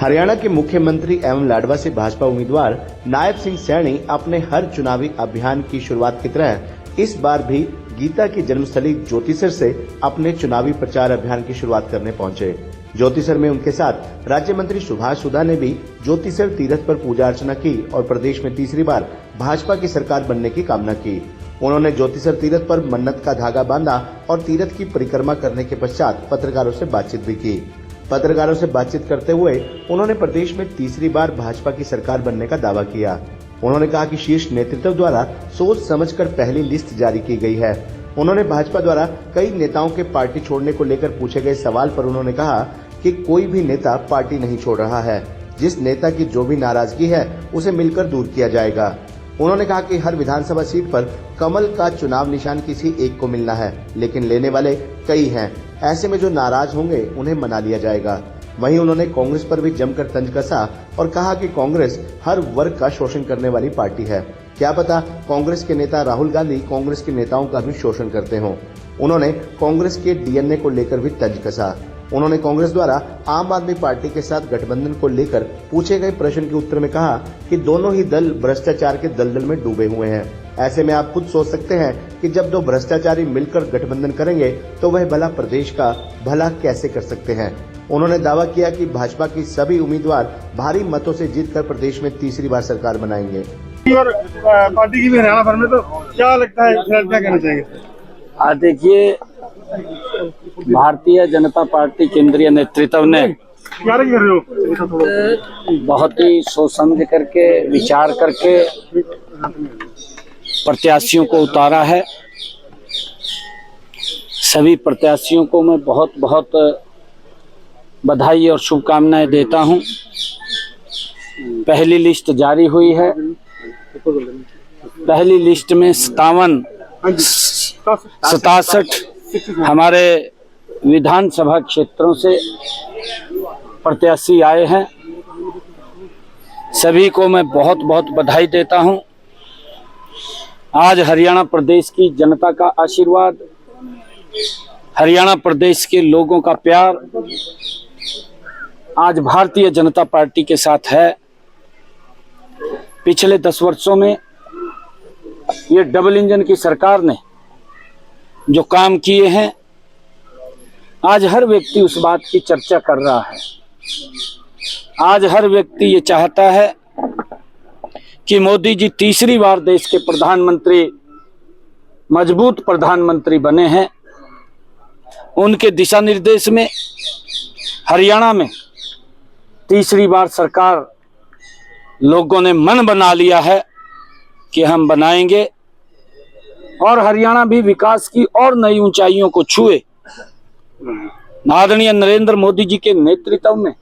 हरियाणा के मुख्यमंत्री एवं लाडवा से भाजपा उम्मीदवार नायब सिंह सैनी अपने हर चुनावी अभियान की शुरुआत की तरह इस बार भी गीता की जन्मस्थली ज्योतिसर से अपने चुनावी प्रचार अभियान की शुरुआत करने पहुंचे। ज्योतिसर में उनके साथ राज्य मंत्री सुभाष सुधा ने भी ज्योतिसर तीर्थ पर पूजा अर्चना की और प्रदेश में तीसरी बार भाजपा की सरकार बनने की कामना की। उन्होंने ज्योतिसर तीर्थ पर मन्नत का धागा बांधा और तीर्थ की परिक्रमा करने के पश्चात पत्रकारों से बातचीत भी की। पत्रकारों से बातचीत करते हुए उन्होंने प्रदेश में तीसरी बार भाजपा की सरकार बनने का दावा किया। उन्होंने कहा कि शीर्ष नेतृत्व द्वारा सोच समझकर पहली लिस्ट जारी की गई है। उन्होंने भाजपा द्वारा कई नेताओं के पार्टी छोड़ने को लेकर पूछे गए सवाल पर उन्होंने कहा कि कोई भी नेता पार्टी नहीं छोड़ रहा है। जिस नेता की जो भी नाराजगी है उसे मिलकर दूर किया जाएगा। उन्होंने कहा कि हर विधानसभा सीट पर कमल का चुनाव निशान किसी एक को मिलना है, लेकिन लेने वाले कई हैं। ऐसे में जो नाराज होंगे उन्हें मना लिया जाएगा। वहीं उन्होंने कांग्रेस पर भी जमकर तंज कसा और कहा कि कांग्रेस हर वर्ग का शोषण करने वाली पार्टी है। क्या पता कांग्रेस के नेता राहुल गांधी कांग्रेस के नेताओं का भी शोषण करते हों। उन्होंने कांग्रेस के डीएनए को लेकर भी तंज कसा। उन्होंने कांग्रेस द्वारा आम आदमी पार्टी के साथ गठबंधन को लेकर पूछे गए प्रश्न के उत्तर में कहा कि दोनों ही दल भ्रष्टाचार के दलदल में डूबे हुए हैं। ऐसे में आप खुद सोच सकते हैं कि जब दो भ्रष्टाचारी मिलकर गठबंधन करेंगे तो वह भला प्रदेश का भला कैसे कर सकते हैं। उन्होंने दावा किया कि भाजपा की सभी उम्मीदवार भारी मतों से जीतकर प्रदेश में तीसरी बार सरकार बनाएंगे। और पार्टी की भी हरियाणा भर में, तो क्या लगता है, क्या कहना चाहिए? देखिए, भारतीय जनता पार्टी केंद्रीय नेतृत्व ने बहुत ही सोच समझ करके विचार करके प्रत्याशियों को उतारा है। सभी प्रत्याशियों को मैं बहुत बहुत बधाई और शुभकामनाएं देता हूं। पहली लिस्ट जारी हुई है। पहली लिस्ट में 67 हमारे विधानसभा क्षेत्रों से प्रत्याशी आए हैं। सभी को मैं बहुत बहुत बधाई देता हूं। आज हरियाणा प्रदेश की जनता का आशीर्वाद, हरियाणा प्रदेश के लोगों का प्यार आज भारतीय जनता पार्टी के साथ है। पिछले 10 वर्षों में ये डबल इंजन की सरकार ने जो काम किए हैं, आज हर व्यक्ति उस बात की चर्चा कर रहा है। आज हर व्यक्ति ये चाहता है कि मोदी जी तीसरी बार देश के प्रधानमंत्री, मजबूत प्रधानमंत्री बने हैं। उनके दिशा निर्देश में हरियाणा में तीसरी बार सरकार लोगों ने मन बना लिया है कि हम बनाएंगे और हरियाणा भी विकास की और नई ऊंचाइयों को छुए। आदरणीय नरेंद्र मोदी जी के नेतृत्व में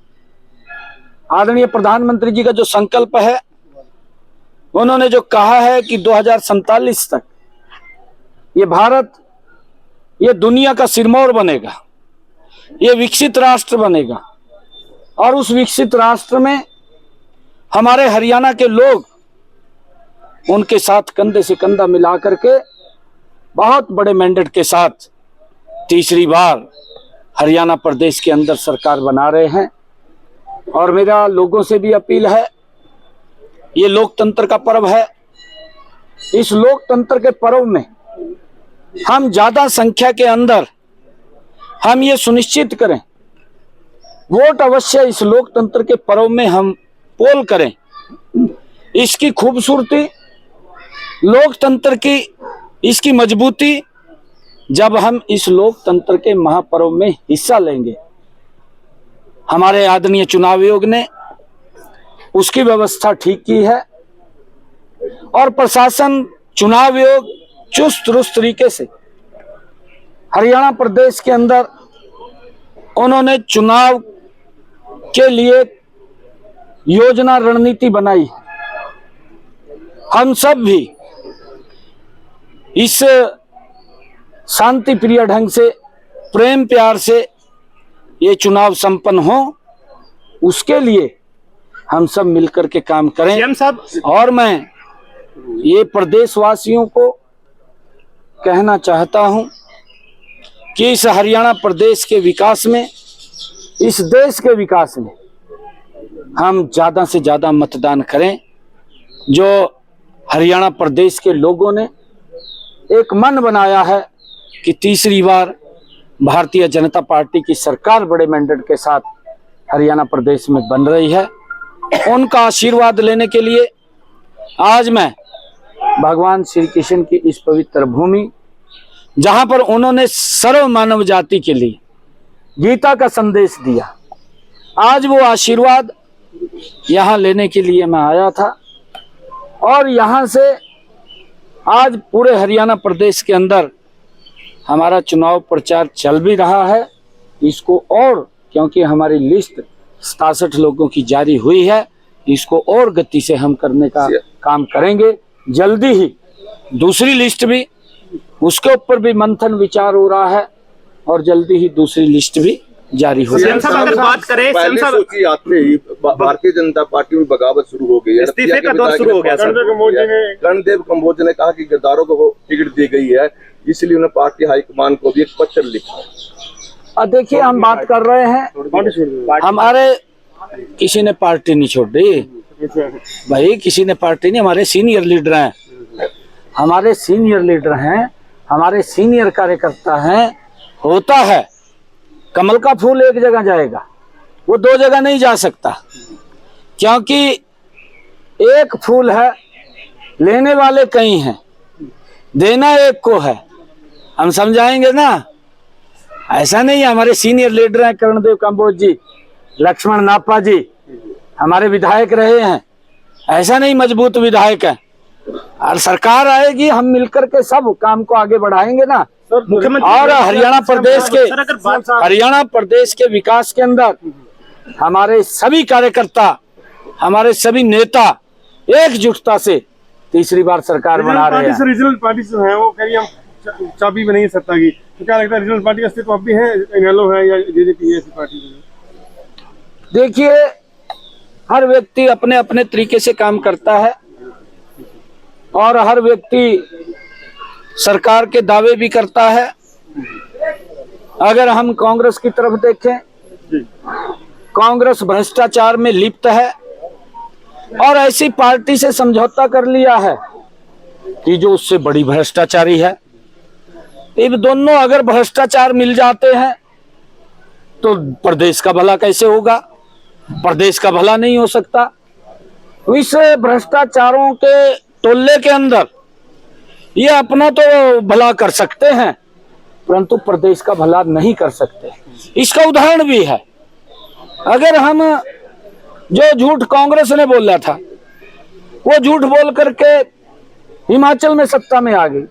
आदरणीय प्रधानमंत्री जी का जो संकल्प है, उन्होंने जो कहा है कि 2047 तक ये भारत, ये दुनिया का सिरमौर बनेगा, ये विकसित राष्ट्र बनेगा और उस विकसित राष्ट्र में हमारे हरियाणा के लोग उनके साथ कंधे से कंधा मिला करके बहुत बड़े मैंडेट के साथ तीसरी बार हरियाणा प्रदेश के अंदर सरकार बना रहे हैं। और मेरा लोगों से भी अपील है, ये लोकतंत्र का पर्व है। इस लोकतंत्र के पर्व में हम ज्यादा संख्या के अंदर हम ये सुनिश्चित करें, वोट अवश्य इस लोकतंत्र के पर्व में हम पोल करें। इसकी खूबसूरती, लोकतंत्र की इसकी मजबूती, जब हम इस लोकतंत्र के महापर्व में हिस्सा लेंगे। हमारे आदरणीय चुनाव आयोग ने उसकी व्यवस्था ठीक की है और प्रशासन, चुनाव आयोग चुस्त दुरुस्त तरीके से हरियाणा प्रदेश के अंदर उन्होंने चुनाव के लिए योजना, रणनीति बनाई। हम सब भी इस शांति प्रिय ढंग से, प्रेम प्यार से ये चुनाव संपन्न हो, उसके लिए हम सब मिलकर के काम करें। और मैं ये प्रदेशवासियों को कहना चाहता हूं कि इस हरियाणा प्रदेश के विकास में, इस देश के विकास में हम ज्यादा से ज्यादा मतदान करें। जो हरियाणा प्रदेश के लोगों ने एक मन बनाया है कि तीसरी बार भारतीय जनता पार्टी की सरकार बड़े मैंडेट के साथ हरियाणा प्रदेश में बन रही है, उनका आशीर्वाद लेने के लिए आज मैं भगवान श्री कृष्ण की इस पवित्र भूमि, जहां पर उन्होंने सर्व मानव जाति के लिए गीता का संदेश दिया, आज वो आशीर्वाद यहां लेने के लिए मैं आया था। और यहां से आज पूरे हरियाणा प्रदेश के अंदर हमारा चुनाव प्रचार चल भी रहा है। इसको और, क्योंकि hमारी लिस्ट 67 लोगों की जारी हुई है, इसको और गति से हम करने का काम करेंगे। जल्दी ही दूसरी लिस्ट भी, उसके ऊपर भी मंथन विचार हो रहा है और जल्दी ही दूसरी लिस्ट भी जारी हो जाएगी। अगर बात करें सोची आते ही भारतीय जनता पार्टी में बगावत शुरू हो गई है, इस्तीफे का दौर शुरू हो गया। कर्णदेव कंबोज ने कहा कि गद्दारों को टिकट दी गई है, इसलिए उन्होंने पार्टी हाईकमान को भी एक पत्र लिखा। देखिए, हम बात कर रहे हैं, हमारे किसी ने पार्टी नहीं छोड़ दी भाई, किसी ने पार्टी नहीं। हमारे सीनियर लीडर हैं, हमारे सीनियर लीडर हैं, हमारे सीनियर कार्यकर्ता हैं। होता है कमल का फूल एक जगह जाएगा, वो दो जगह नहीं जा सकता, क्योंकि एक फूल है, लेने वाले कई हैं, देना एक को है। हम समझाएंगे ना, ऐसा नहीं है। हमारे सीनियर लीडर हैं कर्णदेव कंबोज जी, लक्ष्मण नापा जी हमारे विधायक रहे हैं, ऐसा नहीं मजबूत विधायक है। और सरकार आएगी, हम मिलकर के सब काम को आगे बढ़ाएंगे ना। और हरियाणा प्रदेश के विकास के अंदर हमारे सभी कार्यकर्ता, हमारे सभी नेता एकजुटता से तीसरी बार सरकार बना रहे हैं। रीजनल पार्टी जो है वो कह रही हम चाबी बनेंगे सत्ता की, तो क्या लगता है रीजनल पार्टी का अस्तित्व अब भी है, इनेलो है या जेजेपी ऐसी पार्टी? देखिए, हर व्यक्ति अपने अपने तरीके से काम करता है और हर व्यक्ति सरकार के दावे भी करता है। अगर हम कांग्रेस की तरफ देखें, कांग्रेस भ्रष्टाचार में लिप्त है और ऐसी पार्टी से समझौता कर लिया है कि जो उससे बड़ी भ्रष्टाचारी है। इन दोनों अगर भ्रष्टाचार मिल जाते हैं तो प्रदेश का भला कैसे होगा? प्रदेश का भला नहीं हो सकता। इस भ्रष्टाचारों के टोले के अंदर ये अपना तो भला कर सकते हैं, परंतु प्रदेश का भला नहीं कर सकते। इसका उदाहरण भी है। अगर हम जो झूठ कांग्रेस ने बोला था, वो झूठ बोल करके हिमाचल में सत्ता में आ गई,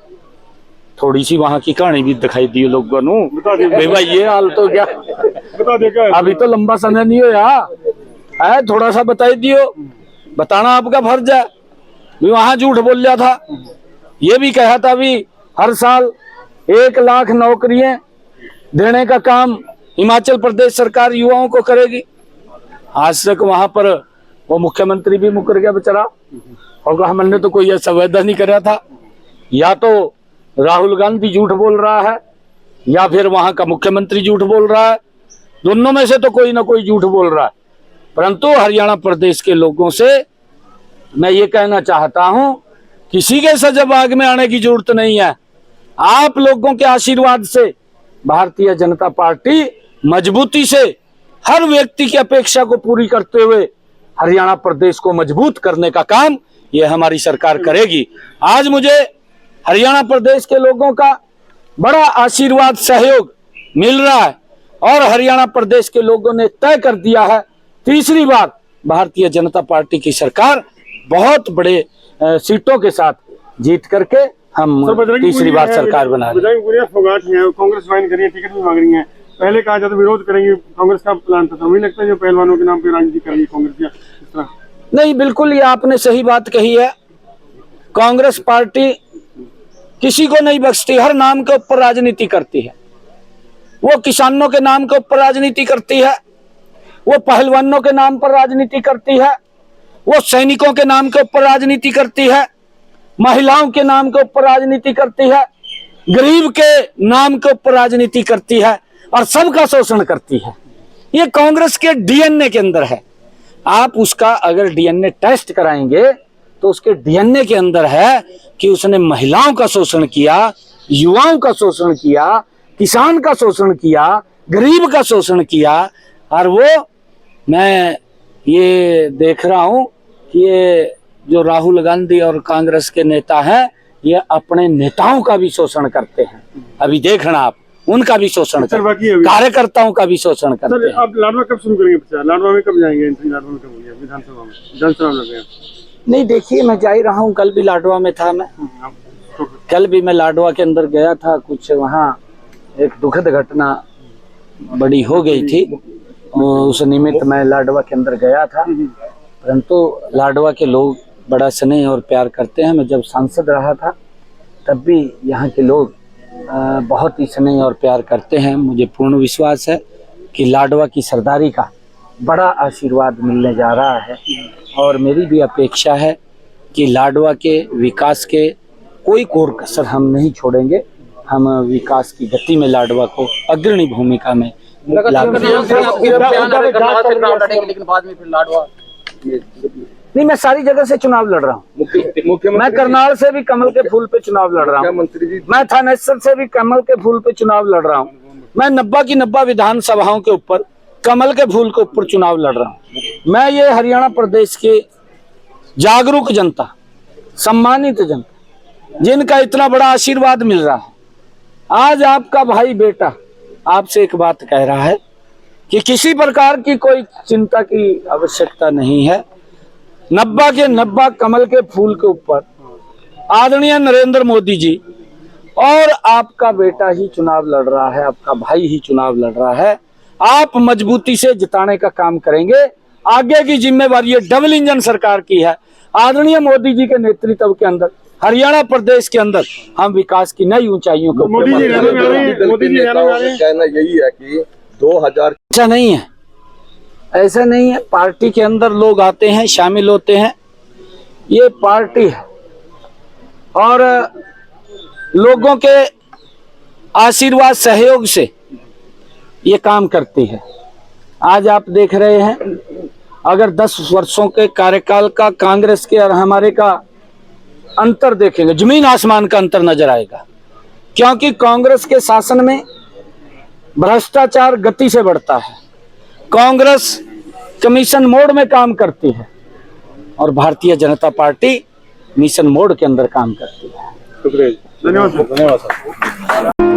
थोड़ी सी वहां की कहानी भी दिखाई दी लोगों को। भाई ये हाल तो क्या, अभी तो लंबा समय नहीं होया, थोड़ा सा बताई दियो, बताना आपका फर्ज है। वहां झूठ बोल लिया था, ये भी कहा था भी हर साल 1 लाख नौकरियां देने का काम हिमाचल प्रदेश सरकार युवाओं को करेगी। आज तक वहां पर वो मुख्यमंत्री भी मुकर गया बेचारा, और हमने तो कोई ऐसा वायदा नहीं कराया था। या तो राहुल गांधी झूठ बोल रहा है या फिर वहां का मुख्यमंत्री झूठ बोल रहा है, दोनों में से तो कोई ना कोई झूठ बोल रहा है। परंतु हरियाणा प्रदेश के लोगों से मैं ये कहना चाहता हूं, किसी के सजाबाग में आने की जरूरत नहीं है। आप लोगों के आशीर्वाद से भारतीय जनता पार्टी मजबूती से हर व्यक्ति की अपेक्षा को पूरी करते हुए हरियाणा प्रदेश को मजबूत करने का काम ये हमारी सरकार करेगी। आज मुझे हरियाणा प्रदेश के लोगों का बड़ा आशीर्वाद सहयोग मिल रहा है और हरियाणा प्रदेश के लोगों ने तय कर दिया है, तीसरी बार भारतीय जनता पार्टी की सरकार बहुत बड़े सीटों के साथ जीत करके हम तीसरी बार सरकार बना रहे हैं। कांग्रेस ज्वाइन करिए, टिकट भी मांग रही है। पहले कहा जाता विरोध करेंगे, कांग्रेस का प्लान था, मुझे लगता है जो पहलवानों के नाम पे राजनीति करेंगे कांग्रेस या इस तरह? नहीं, बिल्कुल ये आपने सही बात कही है। कांग्रेस पार्टी किसी को नहीं बख्शती, हर नाम के ऊपर राजनीति करती है। वो किसानों के नाम के ऊपर राजनीति करती है, वो पहलवानों के नाम पर राजनीति करती है, वो सैनिकों के नाम के ऊपर राजनीति करती है, महिलाओं के नाम के ऊपर राजनीति करती है, गरीब के नाम के ऊपर राजनीति करती है और सबका शोषण करती है। ये कांग्रेस के डीएनए के अंदर है। आप उसका अगर डीएनए टेस्ट कराएंगे तो उसके डीएनए के अंदर है कि उसने महिलाओं का शोषण किया, युवाओं का शोषण किया, किसान का शोषण किया, गरीब का शोषण किया। और वो मैं ये देख रहा हूं कि ये जो राहुल गांधी और कांग्रेस के नेता हैं, ये अपने नेताओं का भी शोषण करते हैं। अभी देखना आप, उनका भी शोषण करते हैं, कार्यकर्ताओं का भी शोषण करते हैं। आप लाडवा कब शुरू करेंगे प्रचार? लाडवा में कब जाएंगे? एंट्री लाडवा में कब होगी? विधानसभा में जनचुनाव लग गया। नहीं, देखिए मैं जा ही रहा हूँ, कल भी लाडवा में था मैं। कल भी मैं लाडवा के अंदर गया था, कुछ वहाँ एक दुखद घटना बड़ी हो गई थी, उस निमित्त मैं लाडवा के अंदर गया था। परंतु लाडवा के लोग बड़ा स्नेह और प्यार करते हैं। मैं जब सांसद रहा था तब भी यहाँ के लोग बहुत ही स्नेह और प्यार करते हैं। मुझे पूर्ण विश्वास है कि लाडवा की सरदारी का बड़ा आशीर्वाद मिलने जा रहा है और मेरी भी अपेक्षा है कि लाडवा के विकास के कोई कोर कसर हम नहीं छोड़ेंगे। हम विकास की गति में लाडवा को अग्रणी भूमिका में लेकिन बाद में फिर लाडवा नहीं, मैं सारी जगह से चुनाव लड़ रहा हूँ। मैं करनाल से भी कमल के फूल पे चुनाव लड़ रहा हूँ। मैं थानेसर से भी कमल के फूल पे चुनाव लड़ रहा हूँ। मैं 90 की 90 विधानसभाओं के ऊपर कमल के फूल के ऊपर चुनाव लड़ रहा हूँ। मैं ये हरियाणा प्रदेश की जागरूक जनता, सम्मानित जनता, जिनका इतना बड़ा आशीर्वाद मिल रहा है, आज आपका भाई बेटा आपसे एक बात कह रहा है कि किसी प्रकार की कोई चिंता की आवश्यकता नहीं है। 90 के 90 कमल के फूल के ऊपर आदरणीय नरेंद्र मोदी जी और आपका बेटा ही चुनाव लड़ रहा है, आपका भाई ही चुनाव लड़ रहा है। आप मजबूती से जिताने का काम करेंगे। आगे की जिम्मेवारी ये डबल इंजन सरकार की है। आदरणीय मोदी जी के नेतृत्व के अंदर हरियाणा प्रदेश के अंदर हम विकास की नई ऊंचाइयों को मोदी जी कहना यही है कि 2000 ऐसा नहीं है, ऐसा नहीं है। पार्टी के अंदर लोग आते हैं, शामिल होते हैं, ये पार्टी है और लोगों के आशीर्वाद सहयोग से ये काम करती है। आज आप देख रहे हैं, अगर 10 वर्षों के कार्यकाल का कांग्रेस के और हमारे का अंतर देखेंगे, जमीन आसमान का अंतर नजर आएगा। क्योंकि कांग्रेस के शासन में भ्रष्टाचार गति से बढ़ता है, कांग्रेस कमीशन मोड में काम करती है और Bharatiya Janata party mission mode के अंदर काम करती है। धन्यवाद।